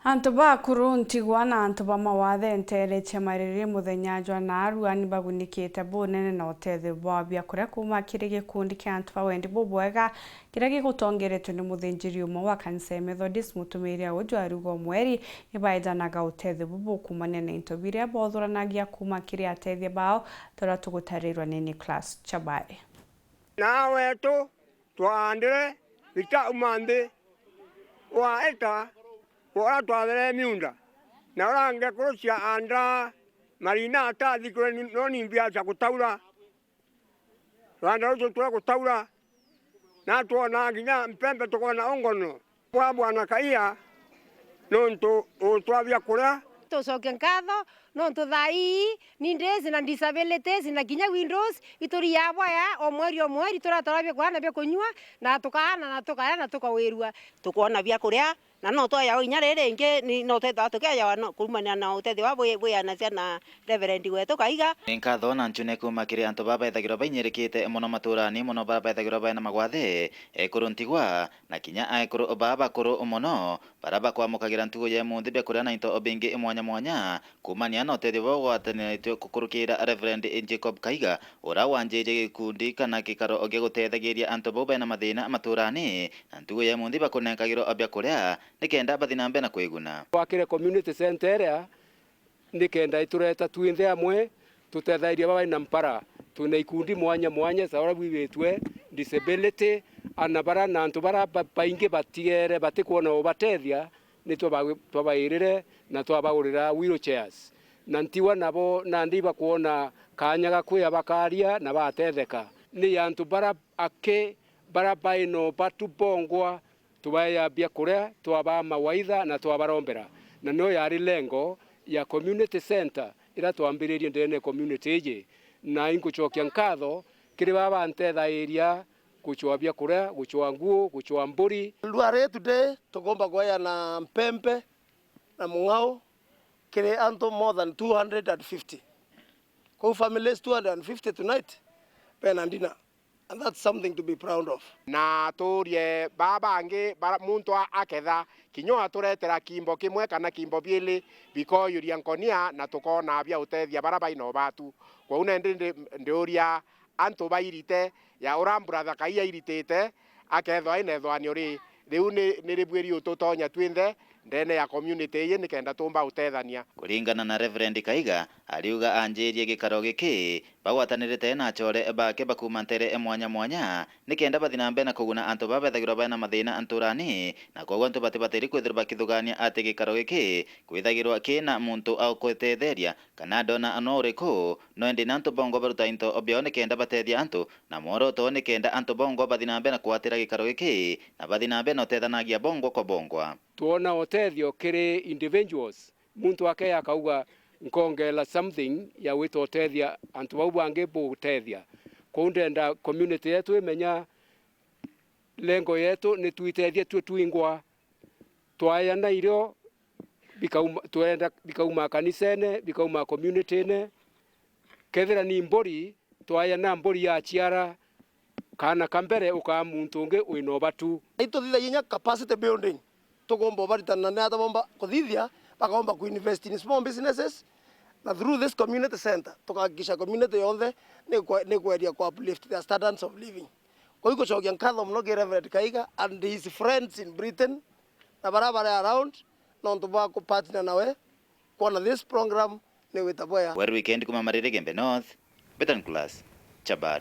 Antu BAKURU NTIGWA na antu ba mawathe ntereche mariri muthenya jwa na aruani bagunikite bunene na Ûtethio bwa BIAKURIA kuma kiri gikundi kia antu ba WENDI BWEGA kiria gigutongeretwe ni muthinjiri umwe wa kanisa Methodist mutumiria uju aruga mweri BIEJANAGWA Ûtethio bubu kumania na into biria bothuranagia kuma kiri atethia bao tora tugutarirwa ni Nicholas Chabari na wetu twandire ita umande wa eta ora twavere miunda na ora ngekurucia anda marina atathi kure no nimbia cha kutaura rwanda ruto twa kutaura na tuona nginya mpembe tukona ongono kwa bwana kaia nonto utwavia kuria tucoke nkatho nonto thai ni ndezi na disabilities na ginya windows ituri yabwa ya o mweri turatarabia kwana bia kunywa na tukana na tukaya na tukawirua tukona bia kuria na no to ya inya rere nge ni no te tatuke ya no kumania na Ûtethio wa bwe na ciana reverend wetu kaiga nkatho na ncune kuma kiri antu baba ethagirwa bainyerikite muno maturani muno baba ethagirwa baina magwathe ekuru NTIGWA na kinya ekuru baba kuru muno baraba kwamukagira ntugo ya munthi bia kuria na into obingi mwanya mwanya kumania na Ûtethio wa gwatanĩtio kukurukira reverend Jacob Kaiga ora wanjeje gikundi kana gikaro oge gutethagiria antu bo baina mathina maturani na ntugo ya munthi bakunengagirwo bia kuria nikenda bathi na mbena kwiguna wakire community center ya nikenda itureta twinthe amwe tutethairia baba na mpara tuna ikundi mwanya mwanya saura bwitwe disability anabara na antu bara baingi batiere batikuona obatethia ni twabairire na twabagurira wheelchairs na NTIGWA nabo nandi bakuona kanya gakuya bakaria na batetheka ni antu bara ake bara baino batubongwa tubaya BIAKURIA twaba mawaidha na twabarombera na no yari lengo ya community center ira twambiririe ndene community ije na inkuchokia nkatho kiri baba ntetha area kuchwa BIAKURIA kuchwa nguo kuchwa mburi LAARE today tugomba goya na mpembe na mungao kiri anto more than 250 co families 250 tonight pena dinner. And that's something to be proud of. Na turie baba ange muntu aketha kinyo aturetera kimbo kimwe kana kimbo biili biko yuria nkonia na tukona bia Ûtethia baraba ino batu kwa una ndiuria antu bairite ya urambura thakaia iritete akethwa inethwani uri riu ni ribwiri ututonya twinthe ndene ya community iyi nikenda tumba utethania kuringana na reverend Kaiga ariuga anjirie gikaro giki bagwatanirite na chore bake bakumantere mwanya mwanya nikenda bathi na mbena kuguna antu babethagirwa baina mathina anturani na koguo antu batibatiri kwithirwa bakithugania ati gikaro giki kwithagirwa kina muntu au kwetetheria kana ndona ano uriku no ndi nantu bongo baruta into obio nikenda batethia antu na moro to nikenda antu bongo bathi na mbena kwatira gikaro giki na bathi na mbena utethanagia bongo kwa bongwa tuona Ûtethio kiri individuals muntu ake akauga nkongela something ya wito Ûtethia antu bau bange bo Ûtethia kundenda community yetu imenya lengo yetu ni tuitethie twingwa twayana irio bikauma kanisene bikauma community ne kethira ni mbori twayana mbori ya chiara kana kambere uka muntu unge uinobatu ito thitha yinya capacity building tugomba baritana na atabomba kuthithia bakomba ku invest in small businesses na through this community center tukahakikisha community yothe ni kweria kwa uplift their standards of living kwa hiyo kuchokia nkatho mno ge Reverend Kaiga and his friends in Britain na barabara around na ntuba ku partner nawe kwa this program ni witaboya weekend kuma marire Gembe North Betan Class Chabari.